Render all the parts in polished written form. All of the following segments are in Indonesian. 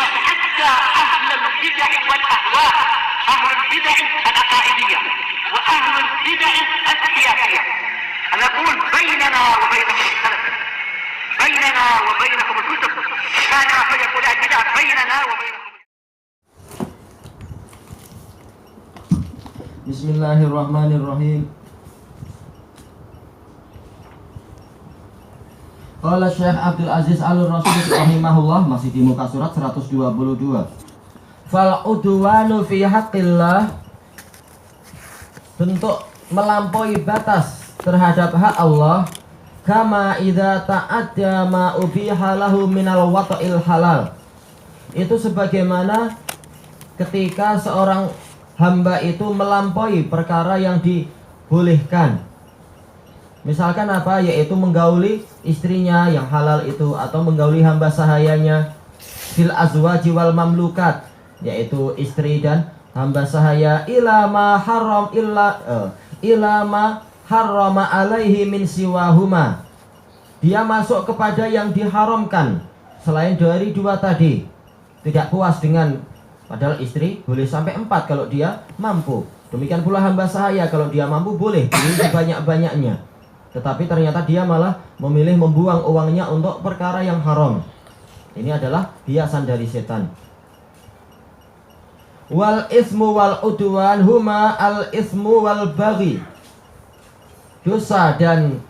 حتى أهل البدع والأهواء، أهل البدع العقائدية وأهل البدع السياسية. أنا أقول بيننا وبينكم السلف، بيننا وبينكم الكتب، كان فيقول البدع بيننا وبينكم. Bismillahirrahmanirrahim. Qala Syekh Abdul Aziz Al-Rasyid rahimahullah, masih di muka surat 122. Fal udwanu fi haqqillah, bentuk melampaui batas terhadap hak Allah, kama idza ta'adda ma ubiha lahu minal wata'il halal. Itu sebagaimana ketika seorang hamba itu melampaui perkara yang dibolehkan. Misalkan apa? Yaitu menggauli istrinya yang halal itu, atau menggauli hamba sahayanya, fil azwaji wal mamlukat, yaitu istri dan hamba sahaya, ila ma harrama alaihi min siwahuma. Dia masuk kepada yang diharamkan selain dari dua tadi. Tidak puas dengan, padahal istri boleh sampai 4 kalau dia mampu. Demikian pula hamba sahaya, kalau dia mampu boleh beli sebanyak-banyaknya. Tetapi ternyata dia malah memilih membuang uangnya untuk perkara yang haram. Ini adalah hiasan dari setan. Wal ismu wal udwan huma al ismu wal baghi. Dosa dan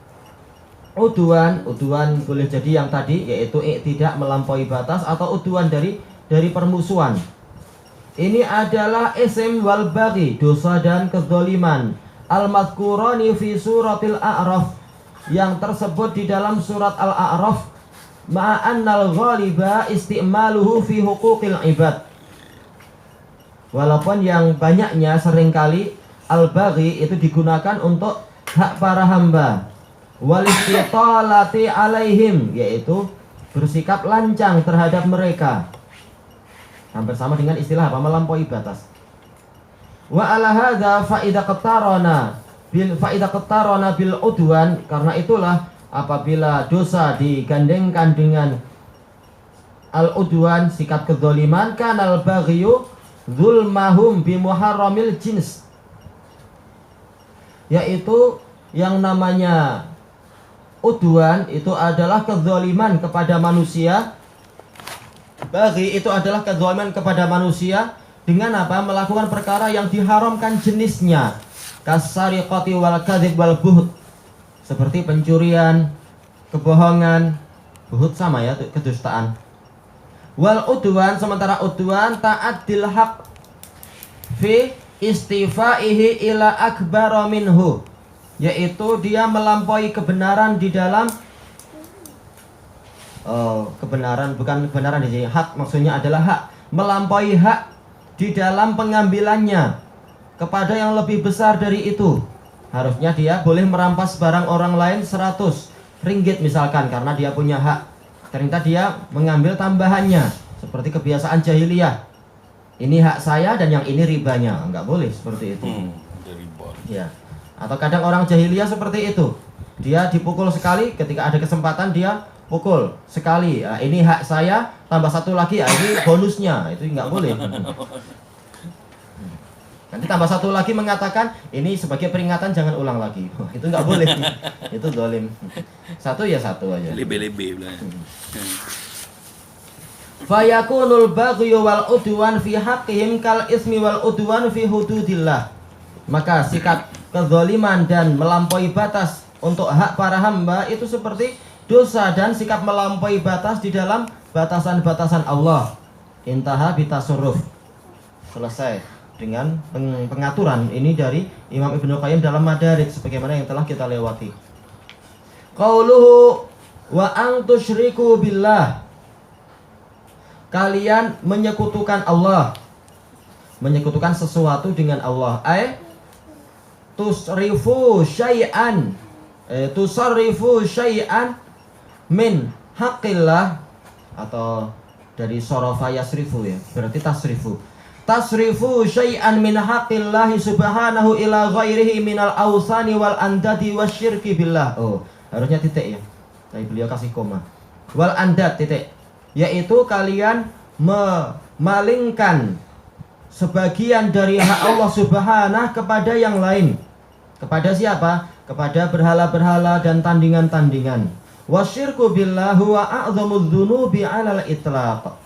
udwan boleh jadi yang tadi, yaitu tidak melampaui batas, atau udwan dari permusuhan. Ini adalah ism wal baghi, dosa dan kezaliman, al-madhkurani fi suratil A'raf, yang tersebut di dalam surat Al-A'raf, ma'annal ghaliba isti'maluhu fi huquqil ibad. Walaupun yang banyaknya seringkali al-baghi itu digunakan untuk hak para hamba, wal istitalati alaihim, yaitu bersikap lancang terhadap mereka. Hampir sama dengan istilah apa? Melampaui batas. Wa ala hadza fa idza qatarana bil udwan, karena itulah apabila dosa digandengkan dengan al udwan, sikap kezaliman, kanal baghyu zulmahum bi muharramil jins, yaitu yang namanya udwan itu adalah kezaliman kepada manusia. Baghi itu adalah kezaliman kepada manusia dengan apa? Melakukan perkara yang diharamkan jenisnya, kasariqati wal kadzib wal buhut, seperti pencurian, kebohongan, buhut sama ya, kedustaan. Wal udwan, sementara udwan ta'addil haq fi istifaihi ila akbara minhu, yaitu dia melampaui kebenaran di dalam kebenaran, bukan kebenaran di sini, hak maksudnya adalah hak, melampaui hak di dalam pengambilannya kepada yang lebih besar dari itu. Harusnya dia boleh merampas barang orang lain 100 ringgit misalkan, karena dia punya hak. Ternyata dia mengambil tambahannya, seperti kebiasaan jahiliyah. Ini hak saya dan yang ini ribanya. Enggak boleh seperti itu. Ya. Atau kadang orang jahiliyah seperti itu. Dia dipukul sekali, ketika ada kesempatan dia pukul sekali. Nah, ini hak saya, tambah 1 lagi, ini bonusnya. Itu enggak boleh. Nanti tambah 1 lagi mengatakan ini sebagai peringatan jangan ulang lagi. Itu enggak boleh. Itu zalim. 1 ya 1 aja. Lebih-lebih lah. Fayakunul baghyu wal udwan fi haqqihim kal ismi wal udwan fi hududillah. Maka sikap kezaliman dan melampaui batas untuk hak para hamba itu seperti dosa dan sikap melampaui batas di dalam batasan-batasan Allah. Intaha bitasarruf. Selesai dengan pengaturan ini dari Imam Ibnu Qayyim dalam Madarij, sebagaimana yang telah kita lewati. Qauluhu wa an tusyriku billah, kalian menyekutukan Allah, menyekutukan sesuatu dengan Allah. Tusarrifu syai'an min haqqillah, atau dari sarafa yasrifu ya, berarti tasrifu syai'an min haqqillahi subhanahu ila ghairihi minal awsani wal andadi wasyirki billah. Harusnya titik ya, tapi beliau kasih koma. Wal andad titik, yaitu kalian memalingkan sebagian dari hak Allah Subhanahu kepada yang lain. Kepada siapa? Kepada berhala-berhala dan tandingan-tandingan. Wasyirku billah huwa a'dhamudz dzunubi 'alal itlaq.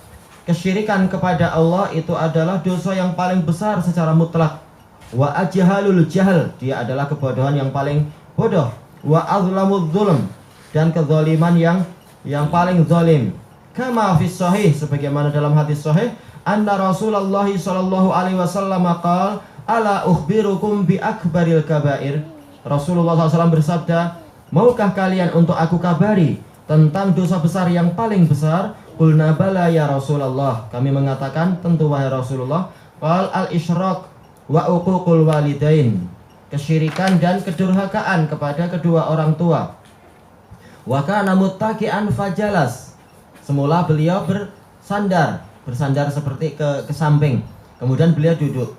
Kesyirikan kepada Allah itu adalah dosa yang paling besar secara mutlak. Wa ajhalul jahl, dia adalah kebodohan yang paling bodoh. Wa azlamudz zulm, dan kezaliman yang paling zalim. Kama fis sahih, sebagaimana dalam hadis sahih, anna Rasulullah sallallahu alaihi wasallam qala ala ukhbirukum bi akbaril kabair. Rasulullah SAW bersabda, maukah kalian untuk aku kabari tentang dosa besar yang paling besar? Qulna bala ya Rasulullah. Kami mengatakan, tentu wahai Rasulullah. Qal al-isyraq wa uququl walidain. Kesyirikan dan kedurhakaan kepada kedua orang tua. Wa kana muttaqi'an fajalas. Semula beliau bersandar seperti ke samping. Kemudian beliau duduk.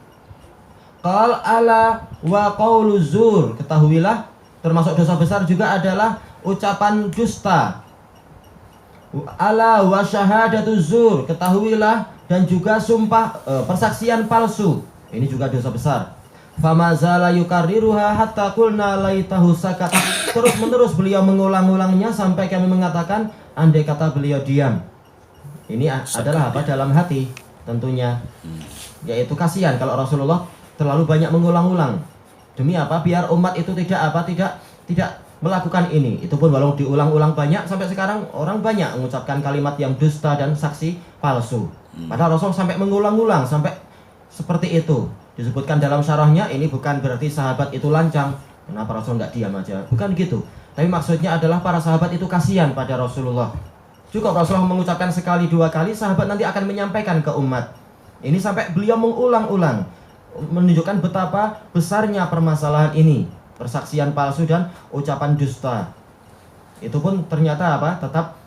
Qal ala wa qaulu zur. Ketahuilah, termasuk dosa besar juga adalah ucapan dusta. Ala wa syahadatu zur. Ketahuilah, dan juga sumpah persaksian palsu. Ini juga dosa besar. Famazala yukarriruha hatta qulna laitahu sakat. Terus menerus beliau mengulang-ulangnya sampai kami mengatakan andai kata beliau diam. Ini adalah apa? Dalam hati tentunya. Yaitu kasihan kalau Rasulullah terlalu banyak mengulang-ulang. Demi apa? Biar umat itu tidak melakukan ini. Itu pun walau diulang-ulang banyak, sampai sekarang orang banyak mengucapkan kalimat yang dusta dan saksi palsu. Padahal Rasul sampai mengulang-ulang sampai seperti itu. Disebutkan dalam syarahnya, ini bukan berarti sahabat itu lancang. Kenapa Rasul nggak diam aja? Bukan gitu. Tapi maksudnya adalah para sahabat itu kasihan pada Rasulullah. Cukup Rasulullah mengucapkan sekali dua kali, sahabat nanti akan menyampaikan ke umat. Ini sampai beliau mengulang-ulang, menunjukkan betapa besarnya permasalahan ini, persaksian palsu dan ucapan dusta. Itu pun ternyata apa? Tetap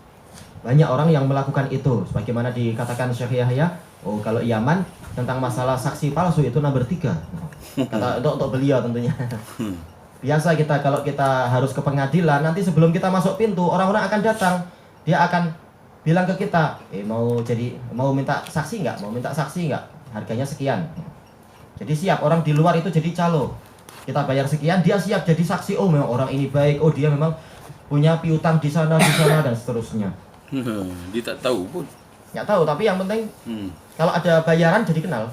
banyak orang yang melakukan itu. Sebagaimana dikatakan Syekh Yahya, kalau Yaman tentang masalah saksi palsu itu nomor 3. Kata untuk beliau tentunya. Biasa kalau kita harus ke pengadilan, nanti sebelum kita masuk pintu, orang-orang akan datang. Dia akan bilang ke kita, mau minta saksi nggak? Mau minta saksi nggak? Harganya sekian. Jadi siap, orang di luar itu jadi calo. Kita bayar sekian, dia siap jadi saksi. Oh, memang orang ini baik. Oh, dia memang punya piutang di sana dan seterusnya. Dia tak tahu pun. Nggak tahu, tapi yang penting kalau ada bayaran jadi kenal.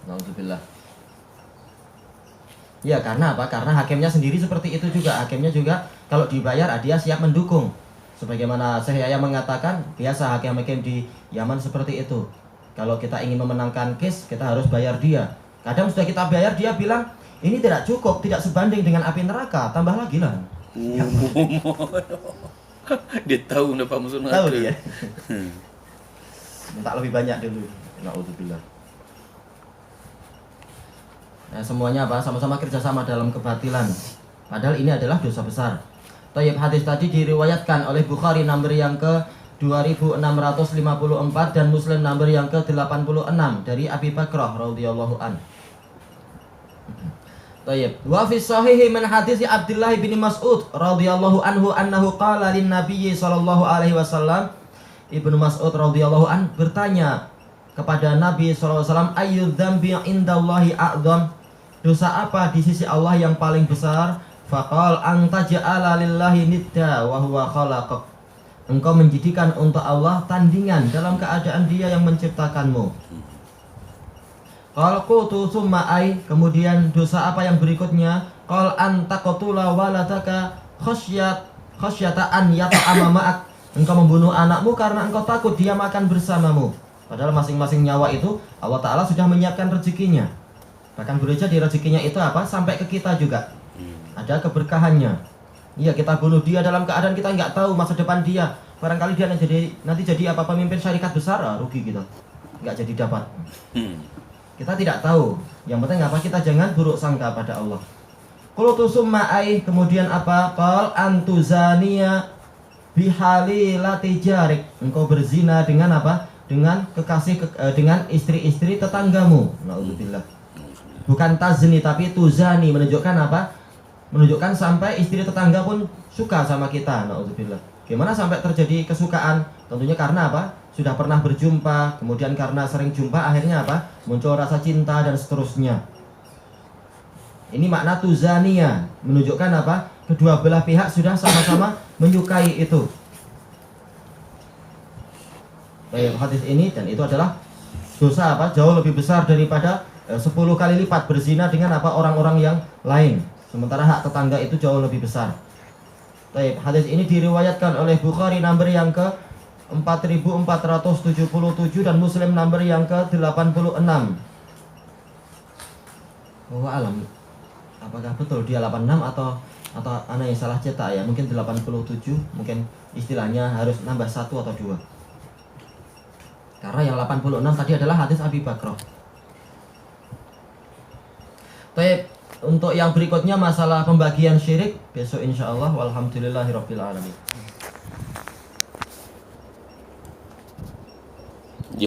Alhamdulillah. Ya, karena apa? Karena hakimnya sendiri seperti itu juga. Hakimnya juga kalau dibayar, dia siap mendukung. Sebagaimana Syekh Yahya mengatakan, biasa hakim-hakim di Yaman seperti itu. Kalau kita ingin memenangkan case, kita harus bayar dia. Kadang sudah kita bayar, dia bilang, ini tidak cukup, tidak sebanding dengan api neraka, tambah lagi lah. Dia tahu kenapa masuk neraka. Tahu dia. Minta lebih banyak dulu. Na'udzubillah. Nah, semuanya apa? Sama-sama kerjasama dalam kebatilan. Padahal ini adalah dosa besar. Thayyib, hadis tadi diriwayatkan oleh Bukhari nomor yang ke 2654 dan Muslim nomor yang ke 86 dari Abi Bakrah radhiyallahu an. Thayyib. Wa fi shahihi min hadis Abdullah bin Mas'ud radhiyallahu anhu annahu qala lin Nabiy sallallahu alaihi wasallam. Ibnu Mas'ud radhiyallahu an bertanya kepada Nabi sallallahu alaihi wasallam, ayyu dzambi indallahi a'dzam? Dosa apa di sisi Allah yang paling besar? Faqal anta ja'ala lillahi nidda wa huwa khalaqak. Engkau menjadikan untuk Allah tandingan dalam keadaan Dia yang menciptakanmu. Qal qutu summa ai, kemudian dosa apa yang berikutnya? Qal anta qatula waladaka khasyata an yata'ama ma'ak. Engkau membunuh anakmu karena engkau takut dia makan bersamamu. Padahal masing-masing nyawa itu Allah Ta'ala sudah menyiapkan rezekinya. Bahkan boleh jadi rezekinya itu apa? Sampai ke kita juga. Ada keberkahannya. Iya, kita bunuh dia dalam keadaan kita nggak tahu masa depan dia. Barangkali dia nanti jadi apa? Pemimpin syarikat besar, rugi kita. Nggak jadi dapat. Kita tidak tahu. Yang penting apa? Kita jangan buruk sangka pada Allah. Qultu summa ai, kemudian apa? Qal antuzaniya bihalilati jarik. Engkau berzina dengan apa? Dengan dengan istri-istri tetanggamu. Na'udzubillah. Bukan tazni tapi tuzani, menunjukkan apa? Menunjukkan sampai istri tetangga pun suka sama kita. Na'udzubillah. Gimana sampai terjadi kesukaan? Tentunya karena apa? Sudah pernah berjumpa, kemudian karena sering jumpa akhirnya apa? Muncul rasa cinta dan seterusnya. Ini makna tuzania, menunjukkan apa? Kedua belah pihak sudah sama-sama menyukai itu. Baik, hadis ini dan itu adalah dosa apa? Jauh lebih besar daripada 10 kali lipat berzina dengan apa? Orang-orang yang lain. Sementara hak tetangga itu jauh lebih besar. Baik, hadis ini diriwayatkan oleh Bukhari nomor yang ke 4477 dan Muslim nomor yang ke 86. Wallahu alam. Apakah betul dia 86 atau anak yang salah cetak ya? Mungkin 87, mungkin istilahnya harus nambah 1 atau 2. Karena yang 86 tadi adalah hadis Abi Bakrah. Baik, untuk yang berikutnya masalah pembagian syirik besok insyaallah. Walhamdulillahirabbil alamin.